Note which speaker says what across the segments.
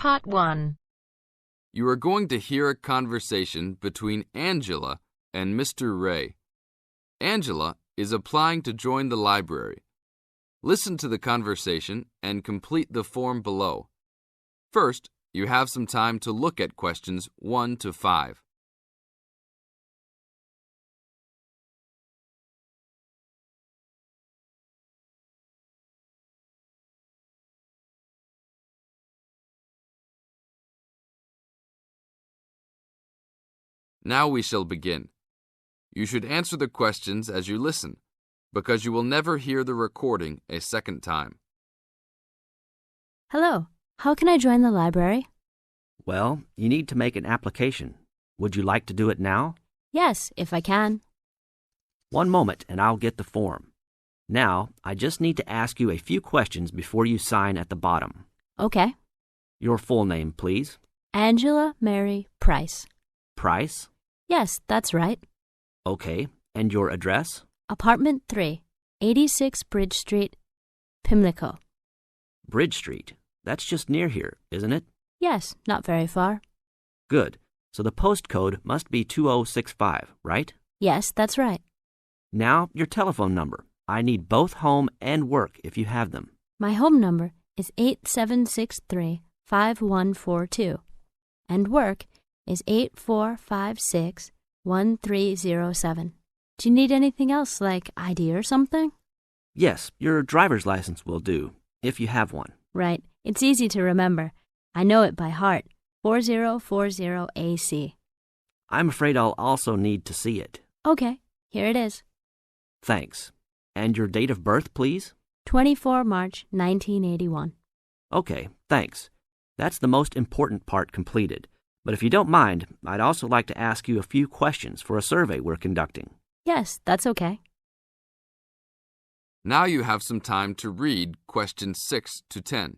Speaker 1: Part 1.
Speaker 2: You are going to hear a conversation between Angela and Mr. Ray. Angela is applying to join the library. Listen to the conversation and complete the form below. First, you have some time to look at questions 1 to 5. Now we shall begin. You should answer the questions as you listen, because you will never hear the recording a second time.
Speaker 3: Hello, how can I join the library?
Speaker 4: Well, you need to make an application. Would you like to do it now?
Speaker 3: Yes, if I can.
Speaker 4: One moment and I'll get the form. Now, I just need to ask you a few questions before you sign at the bottom.
Speaker 3: Okay.
Speaker 4: Your full name, please.
Speaker 3: Angela Mary Price.
Speaker 4: Price?
Speaker 3: Yes, that's right.
Speaker 4: Okay. And your address?
Speaker 3: Apartment 3, 86 Bridge Street, Pimlico.
Speaker 4: Bridge Street. That's just near here, isn't it?
Speaker 3: Yes, not very far.
Speaker 4: Good. So the postcode must be 2065, right?
Speaker 3: Yes, that's right.
Speaker 4: Now, your telephone number. I need both home and work if you have them.
Speaker 3: My home number is 8763-5142, and work is 8456-1307. Do you need anything else, like ID or something?
Speaker 4: Yes, your driver's license will do, if you have one.
Speaker 3: Right. It's easy to remember. I know it by heart. 4040AC.
Speaker 4: I'm afraid I'll also need to see it.
Speaker 3: Okay, here it is.
Speaker 4: Thanks. And your date of birth, please?
Speaker 3: 24 March 1981.
Speaker 4: Okay, thanks. That's the most important part completed. But if you don't mind, I'd also like to ask you a few questions for a survey we're conducting.
Speaker 3: Yes, that's okay.
Speaker 2: Now you have some time to read questions 6 to 10.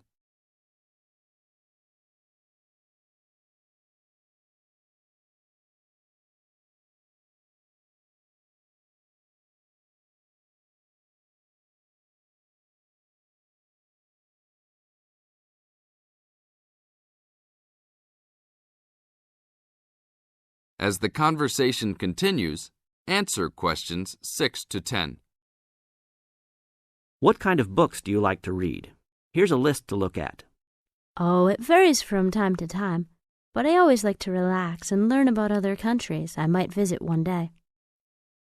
Speaker 2: As the conversation continues, answer questions 6 to 10.
Speaker 4: What kind of books do you like to read? Here's a list to look at.
Speaker 3: Oh, it varies from time to time, but I always like to relax and learn about other countries I might visit one day.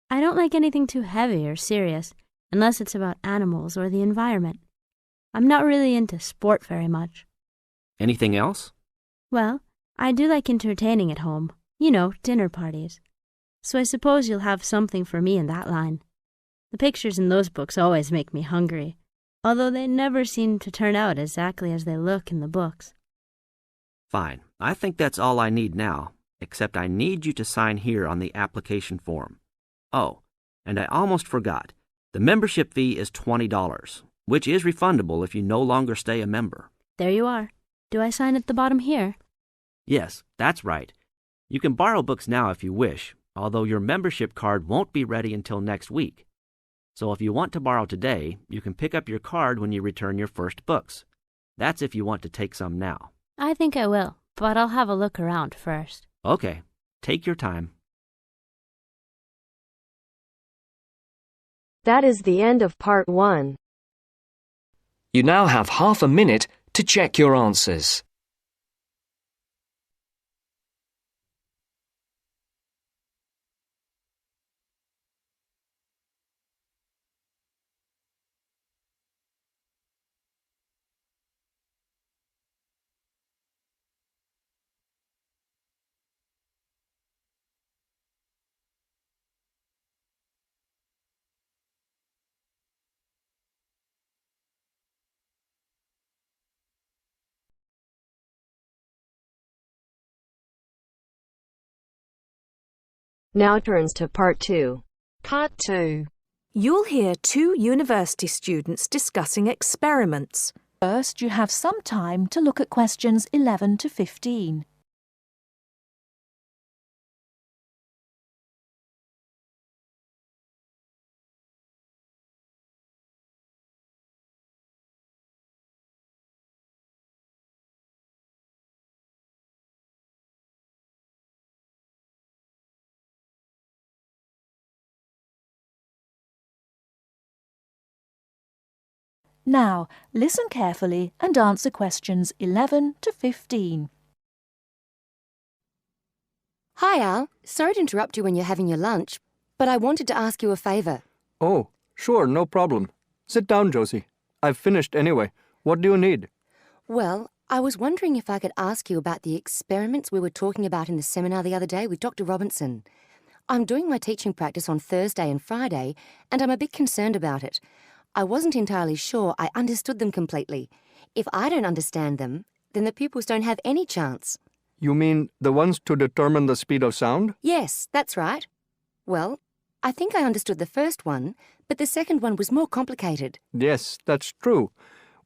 Speaker 3: I don't like anything too heavy or serious, unless it's about animals or the environment. I'm not really into sport very much.
Speaker 4: Anything else?
Speaker 3: Well, I do like entertaining at home. You know, dinner parties. So I suppose you'll have something for me in that line. The pictures in those books always make me hungry, although they never seem to turn out exactly as they look in the books.
Speaker 4: Fine. I think that's all I need now, except I need you to sign here on the application form. Oh, and I almost forgot. The membership fee is $20, which is refundable if you no longer stay a member.
Speaker 3: There you are. Do I sign at the bottom here?
Speaker 4: Yes, that's right. You can borrow books now if you wish, although your membership card won't be ready until next week. So if you want to borrow today, you can pick up your card when you return your first books. That's if you want to take some now.
Speaker 3: I think I will, but I'll have a look around first.
Speaker 4: Okay, take your time.
Speaker 1: That is the end of Part 1.
Speaker 5: You now have half a minute to check your answers.
Speaker 1: Now turns to Part 2. Part 2.
Speaker 6: You'll hear two university students discussing experiments. First, you have some time to look at questions 11 to 15. Now, listen carefully and answer questions 11 to 15.
Speaker 7: Hi, Al. Sorry to interrupt you when you're having your lunch, but I wanted to ask you a favour.
Speaker 8: Oh, sure, no problem. Sit down, Josie. I've finished anyway. What do you need?
Speaker 7: Well, I was wondering if I could ask you about the experiments we were talking about in the seminar the other day with Dr. Robinson. I'm doing my teaching practice on Thursday and Friday, and I'm a bit concerned about it. I wasn't entirely sure I understood them completely. If I don't understand them, then the pupils don't have any chance.
Speaker 8: You mean the ones to determine the speed of sound?
Speaker 7: Yes, that's right. Well, I think I understood the first one, but the second one was more complicated.
Speaker 8: Yes, that's true.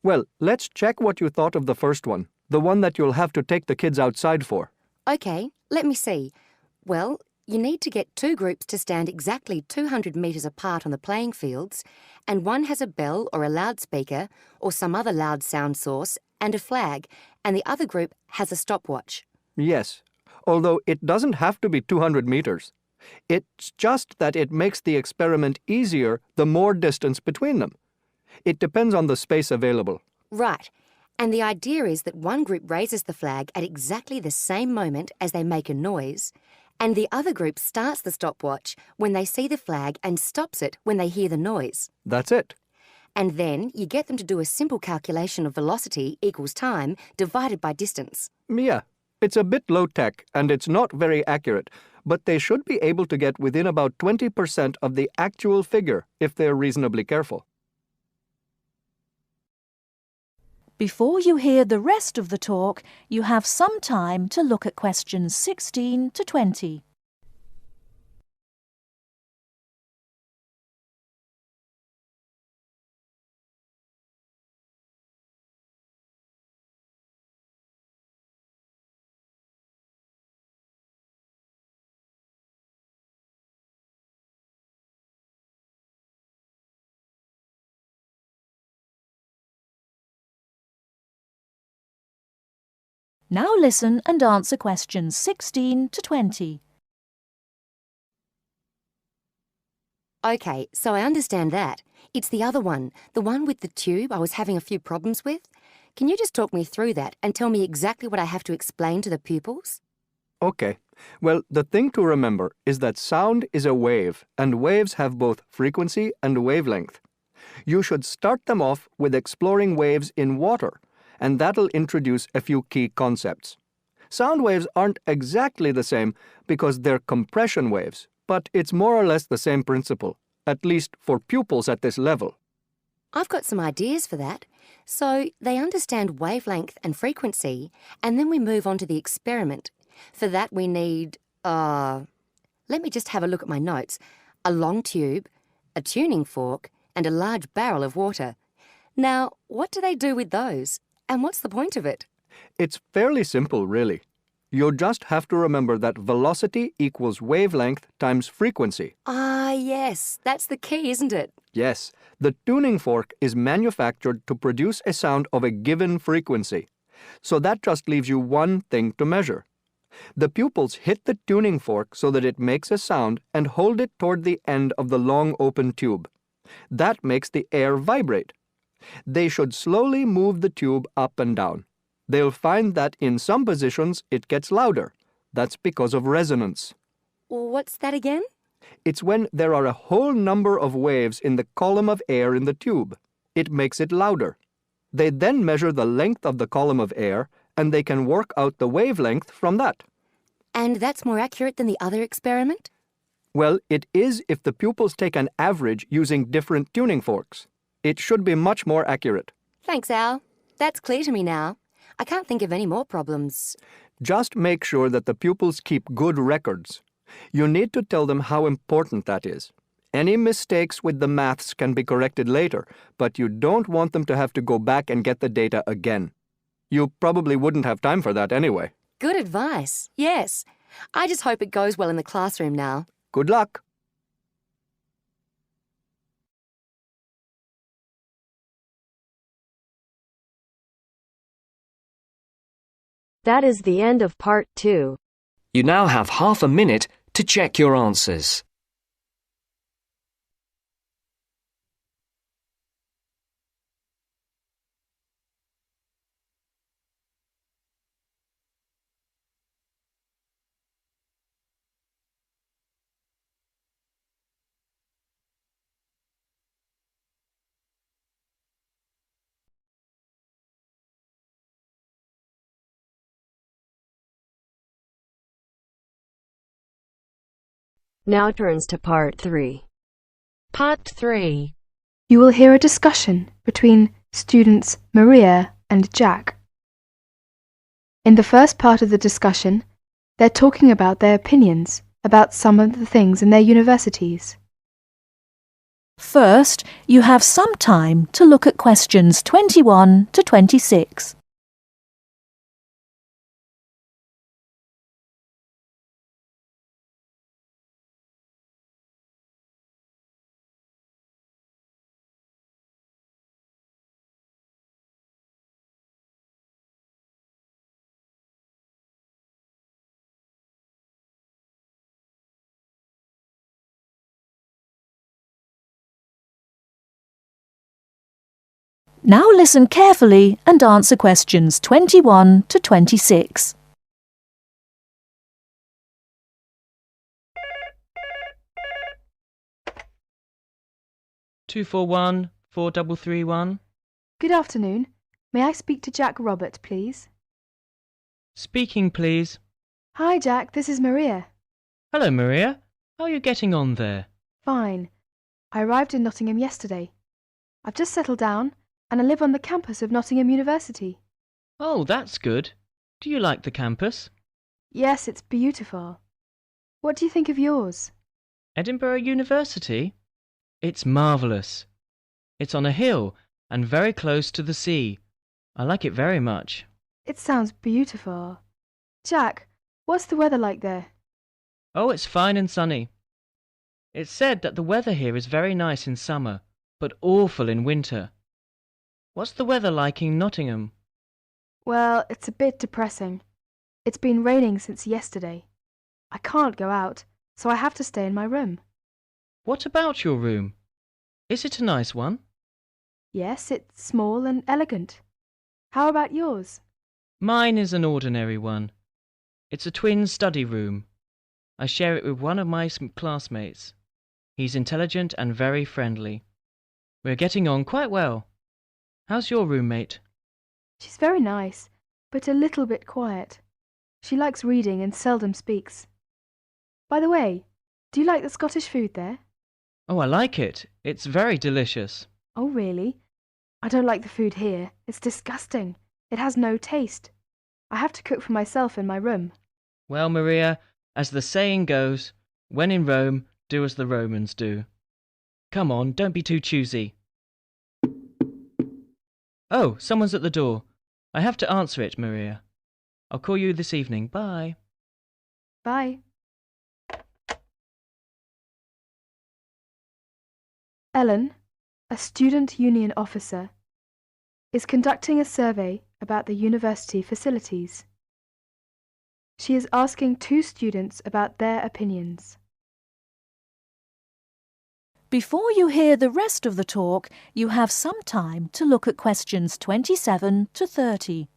Speaker 8: Well, let's check what you thought of the first one, the one that you'll have to take the kids outside for.
Speaker 7: Okay, let me see. Well, you need to get two groups to stand exactly 200 metres apart on the playing fields, and one has a bell or a loudspeaker or some other loud sound source and a flag, and the other group has a stopwatch.
Speaker 8: Yes, although it doesn't have to be 200 meters. It's just that it makes the experiment easier the more distance between them. It depends on the space available.
Speaker 7: Right. And the idea is that one group raises the flag at exactly the same moment as they make a noise, and the other group starts the stopwatch when they see the flag and stops it when they hear the noise.
Speaker 8: That's it.
Speaker 7: And then you get them to do a simple calculation of velocity equals time divided by distance.
Speaker 8: Yeah, it's a bit low-tech and it's not very accurate, but they should be able to get within about 20% of the actual figure if they're reasonably careful.
Speaker 6: Before you hear the rest of the talk, you have some time to look at questions 16 to 20. Now listen and answer questions 16 to 20.
Speaker 7: Okay, so I understand that. It's the other one, the one with the tube I was having a few problems with. Can you just talk me through that and tell me exactly what I have to explain to the pupils?
Speaker 8: Okay. Well, the thing to remember is that sound is a wave, and waves have both frequency and wavelength. You should start them off with exploring waves in water, and that'll introduce a few key concepts. Sound waves aren't exactly the same because they're compression waves, but it's more or less the same principle, at least for pupils at this level.
Speaker 7: I've got some ideas for that. So they understand wavelength and frequency, and then we move on to the experiment. For that we need, let me just have a look at my notes. A long tube, a tuning fork, and a large barrel of water. Now, what do they do with those? And what's the point of it?
Speaker 8: It's fairly simple, really. You just have to remember that velocity equals wavelength times frequency.
Speaker 7: Ah, yes, that's the key, isn't it?
Speaker 8: Yes, the tuning fork is manufactured to produce a sound of a given frequency. So that just leaves you one thing to measure. The pupils hit the tuning fork so that it makes a sound and hold it toward the end of the long open tube. That makes the air vibrate. They should slowly move the tube up and down. They'll find that in some positions it gets louder. That's because of resonance.
Speaker 7: What's that again?
Speaker 8: It's when there are a whole number of waves in the column of air in the tube. It makes it louder. They then measure the length of the column of air, and they can work out the wavelength from that.
Speaker 7: And that's more accurate than the other experiment?
Speaker 8: Well, it is if the pupils take an average using different tuning forks. It should be much more accurate.
Speaker 7: Thanks, Al. That's clear to me now. I can't think of any more problems.
Speaker 8: Just make sure that the pupils keep good records. You need to tell them how important that is. Any mistakes with the maths can be corrected later, but you don't want them to have to go back and get the data again. You probably wouldn't have time for that anyway.
Speaker 7: Good advice, yes. I just hope it goes well in the classroom now.
Speaker 8: Good luck.
Speaker 1: That is the end of part 2.
Speaker 5: You now have half a minute to check your answers.
Speaker 1: Now turns to Part 3. Part 3.
Speaker 9: You will hear a discussion between students Maria and Jack. In the first part of the discussion, they're talking about their opinions about some of the things in their universities.
Speaker 6: First, you have some time to look at questions 21 to 26. Now listen carefully and answer questions 21 to 26.
Speaker 10: Two four one 4331.
Speaker 9: Good afternoon. May I speak to Jack Robert, please?
Speaker 10: Speaking, please.
Speaker 9: Hi, Jack. This is Maria.
Speaker 10: Hello, Maria. How are you getting on there?
Speaker 9: Fine. I arrived in Nottingham yesterday. I've just settled down and I live on the campus of Nottingham University.
Speaker 10: Oh, that's good. Do you like the campus?
Speaker 9: Yes, it's beautiful. What do you think of yours?
Speaker 10: Edinburgh University? It's marvellous. It's on a hill and very close to the sea. I like it very much.
Speaker 9: It sounds beautiful. Jack, what's the weather like there?
Speaker 10: Oh, it's fine and sunny. It's said that the weather here is very nice in summer, but awful in winter. What's the weather like in Nottingham?
Speaker 9: Well, it's a bit depressing. It's been raining since yesterday. I can't go out, so I have to stay in my room.
Speaker 10: What about your room? Is it a nice one?
Speaker 9: Yes, it's small and elegant. How about yours?
Speaker 10: Mine is an ordinary one. It's a twin study room. I share it with one of my classmates. He's intelligent and very friendly. We're getting on quite well. How's your roommate?
Speaker 9: She's very nice, but a little bit quiet. She likes reading and seldom speaks. By the way, do you like the Scottish food there?
Speaker 10: Oh, I like it. It's very delicious.
Speaker 9: Oh, really? I don't like the food here. It's disgusting. It has no taste. I have to cook for myself in my room.
Speaker 10: Well, Maria, as the saying goes, when in Rome, do as the Romans do. Come on, don't be too choosy. Oh, someone's at the door. I have to answer it, Maria. I'll call you this evening. Bye.
Speaker 9: Bye. Ellen, a student union officer, is conducting a survey about the university facilities. She is asking 2 students about their opinions.
Speaker 6: Before you hear the rest of the talk, you have some time to look at questions 27 to 30.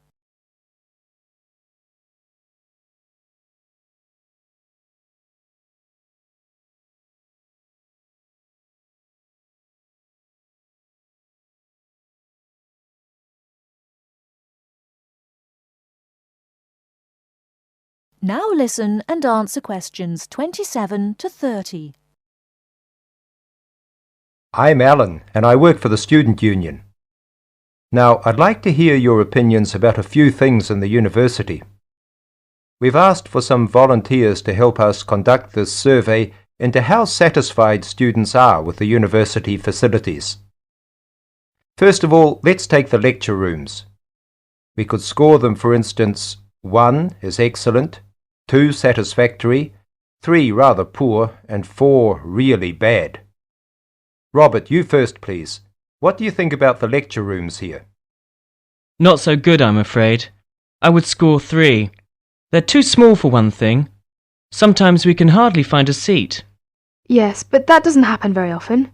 Speaker 6: Now listen and answer questions 27 to 30.
Speaker 11: I'm Alan, and I work for the Student Union. Now, I'd like to hear your opinions about a few things in the university. We've asked for some volunteers to help us conduct this survey into how satisfied students are with the university facilities. First of all, let's take the lecture rooms. We could score them, for instance, 1 is excellent, 2 satisfactory, 3 rather poor, and 4 really bad. Robert, you first, please. What do you think about the lecture rooms here?
Speaker 10: Not so good, I'm afraid. I would score 3. They're too small for one thing. Sometimes we can hardly find a seat.
Speaker 9: Yes, but that doesn't happen very often.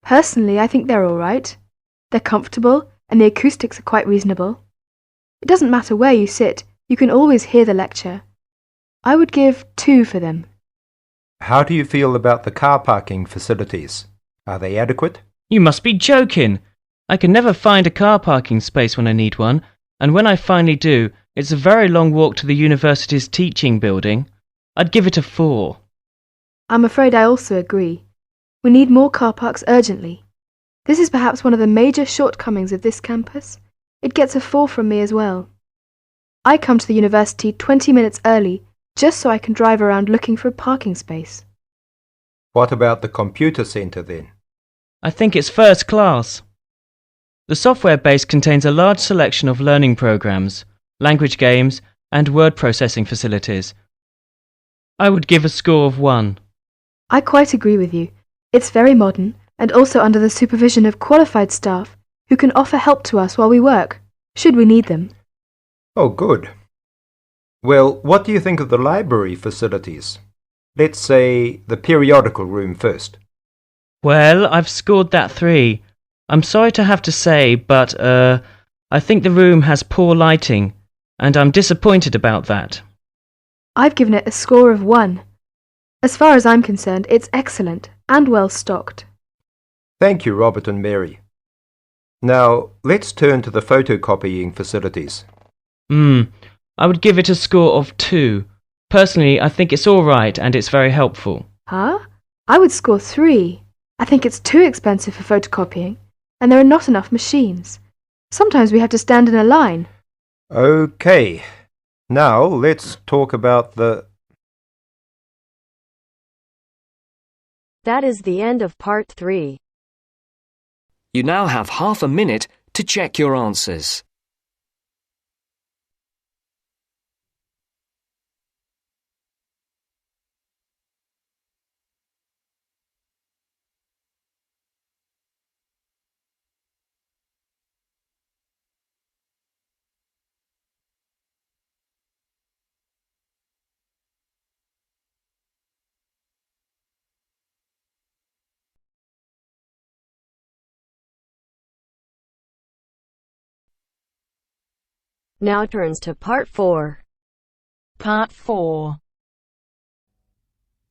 Speaker 9: Personally, I think they're all right. They're comfortable and the acoustics are quite reasonable. It doesn't matter where you sit, you can always hear the lecture. I would give 2 for them.
Speaker 11: How do you feel about the car parking facilities? Are they adequate?
Speaker 10: You must be joking. I can never find a car parking space when I need one, and when I finally do, it's a very long walk to the university's teaching building. I'd give it a 4.
Speaker 9: I'm afraid I also agree. We need more car parks urgently. This is perhaps one of the major shortcomings of this campus. It gets a 4 from me as well. I come to the university 20 minutes early just so I can drive around looking for a parking space.
Speaker 11: What about the computer centre then?
Speaker 10: I think it's first class. The software base contains a large selection of learning programs, language games, and word processing facilities. I would give a score of 1.
Speaker 9: I quite agree with you. It's very modern and also under the supervision of qualified staff who can offer help to us while we work, should we need them.
Speaker 11: Oh, good. Well, what do you think of the library facilities? Let's say the periodical room first.
Speaker 10: Well, I've scored that 3. I'm sorry to have to say, but, I think the room has poor lighting, and I'm disappointed about that.
Speaker 9: I've given it a score of 1. As far as I'm concerned, it's excellent and well stocked.
Speaker 11: Thank you, Robert and Mary. Now, let's turn to the photocopying facilities.
Speaker 10: I would give it a score of 2. Personally, I think it's all right and it's very helpful.
Speaker 9: Huh? I would score 3. I think it's too expensive for photocopying, and there are not enough machines. Sometimes we have to stand in a line.
Speaker 11: Okay. Now, let's talk about the...
Speaker 1: That is the end of part 3.
Speaker 5: You now have half a minute to check your answers.
Speaker 1: Now turns to part 4.
Speaker 12: Part 4.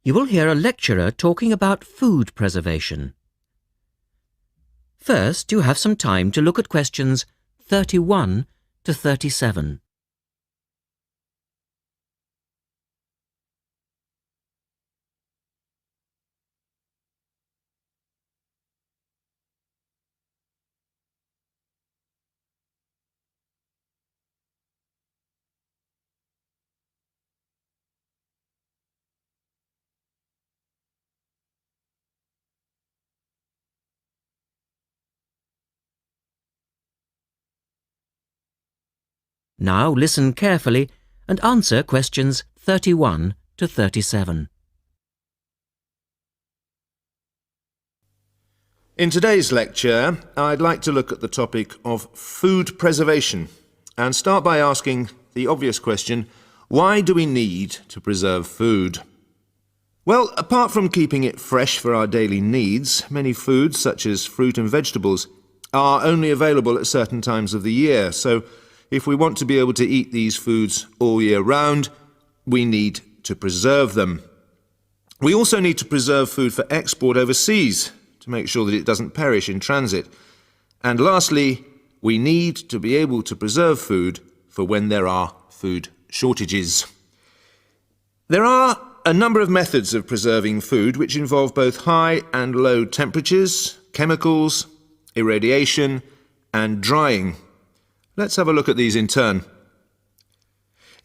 Speaker 13: You will hear a lecturer talking about food preservation. First, you have some time to look at questions 31 to 37. Now listen carefully and answer questions 31 to 37.
Speaker 14: In today's lecture, I'd like to look at the topic of food preservation and start by asking the obvious question, why do we need to preserve food? Well, apart from keeping it fresh for our daily needs, many foods, such as fruit and vegetables, are only available at certain times of the year, so if we want to be able to eat these foods all year round, we need to preserve them. We also need to preserve food for export overseas to make sure that it doesn't perish in transit. And lastly, we need to be able to preserve food for when there are food shortages. There are a number of methods of preserving food which involve both high and low temperatures, chemicals, irradiation, and drying. Let's have a look at these in turn.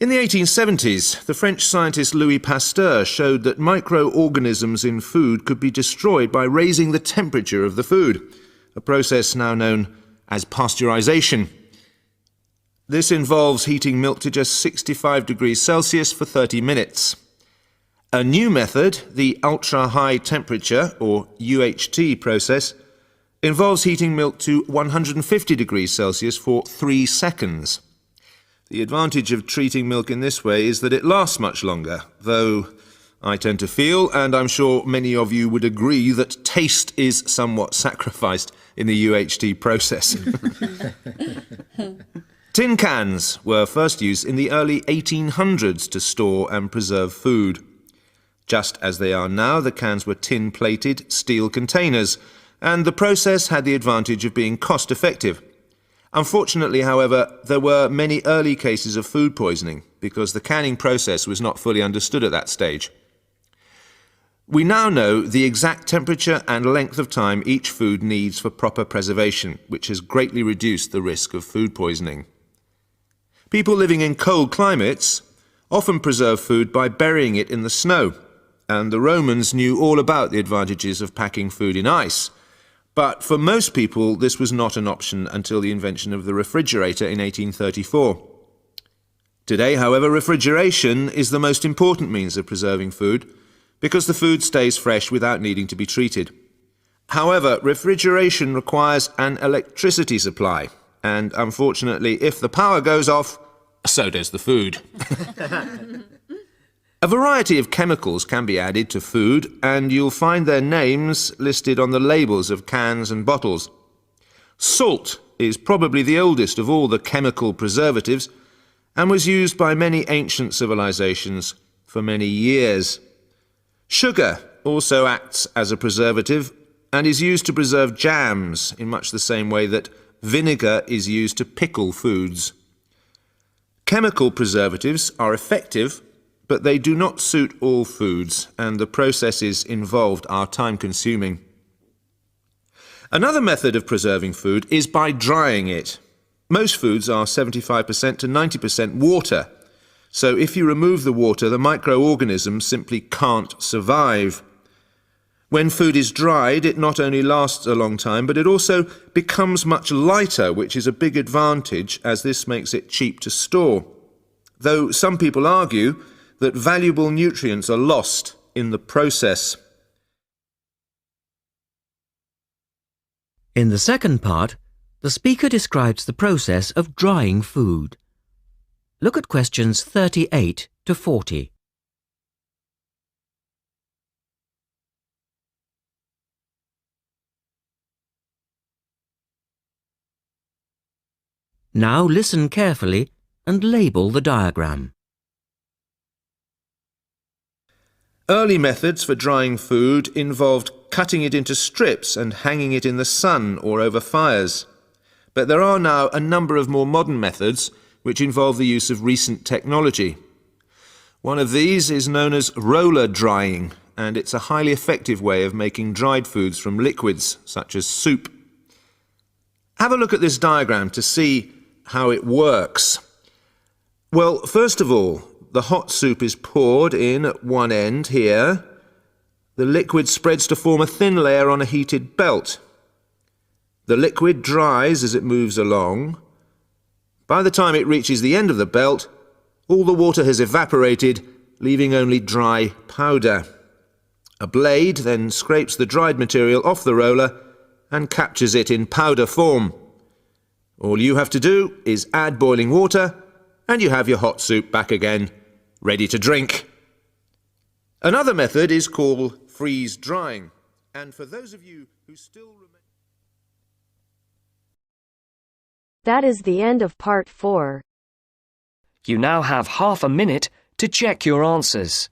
Speaker 14: In the 1870s, the French scientist Louis Pasteur showed that microorganisms in food could be destroyed by raising the temperature of the food, a process now known as pasteurization. This involves heating milk to just 65 degrees Celsius for 30 minutes. A new method, the ultra-high temperature, or UHT process, involves heating milk to 150 degrees Celsius for 3 seconds. The advantage of treating milk in this way is that it lasts much longer, though I tend to feel, and I'm sure many of you would agree, that taste is somewhat sacrificed in the UHT process. Tin cans were first used in the early 1800s to store and preserve food. Just as they are now, the cans were tin-plated steel containers, and the process had the advantage of being cost-effective. Unfortunately, however, there were many early cases of food poisoning because the canning process was not fully understood at that stage. We now know the exact temperature and length of time each food needs for proper preservation, which has greatly reduced the risk of food poisoning. People living in cold climates often preserve food by burying it in the snow, and the Romans knew all about the advantages of packing food in ice. But for most people, this was not an option until the invention of the refrigerator in 1834. Today, however, refrigeration is the most important means of preserving food, because the food stays fresh without needing to be treated. However, refrigeration requires an electricity supply, and unfortunately, if the power goes off, so does the food. A variety of chemicals can be added to food, and you'll find their names listed on the labels of cans and bottles. Salt is probably the oldest of all the chemical preservatives, and was used by many ancient civilizations for many years. Sugar also acts as a preservative and is used to preserve jams in much the same way that vinegar is used to pickle foods. Chemical preservatives are effective, but they do not suit all foods, and the processes involved are time-consuming. Another method of preserving food is by drying it. Most foods are 75% to 90% water, so if you remove the water, the microorganisms simply can't survive. When food is dried, it not only lasts a long time, but it also becomes much lighter, which is a big advantage, as this makes it cheap to store. Though some people argue that valuable nutrients are lost in the process.
Speaker 13: In the second part, the speaker describes the process of drying food. Look at questions 38 to 40. Now listen carefully and label the diagram.
Speaker 14: Early methods for drying food involved cutting it into strips and hanging it in the sun or over fires. But there are now a number of more modern methods which involve the use of recent technology. One of these is known as roller drying, and it's a highly effective way of making dried foods from liquids, such as soup. Have a look at this diagram to see how it works. Well, first of all, the hot soup is poured in at one end here. The liquid spreads to form a thin layer on a heated belt. The liquid dries as it moves along. By the time it reaches the end of the belt, all the water has evaporated, leaving only dry powder. A blade then scrapes the dried material off the roller and captures it in powder form. All you have to do is add boiling water, and you have your hot soup back again, ready to drink. Another method is called freeze drying, and for those of you who still remember...
Speaker 1: That is the end of part 4.
Speaker 5: You now have half a minute to check your answers.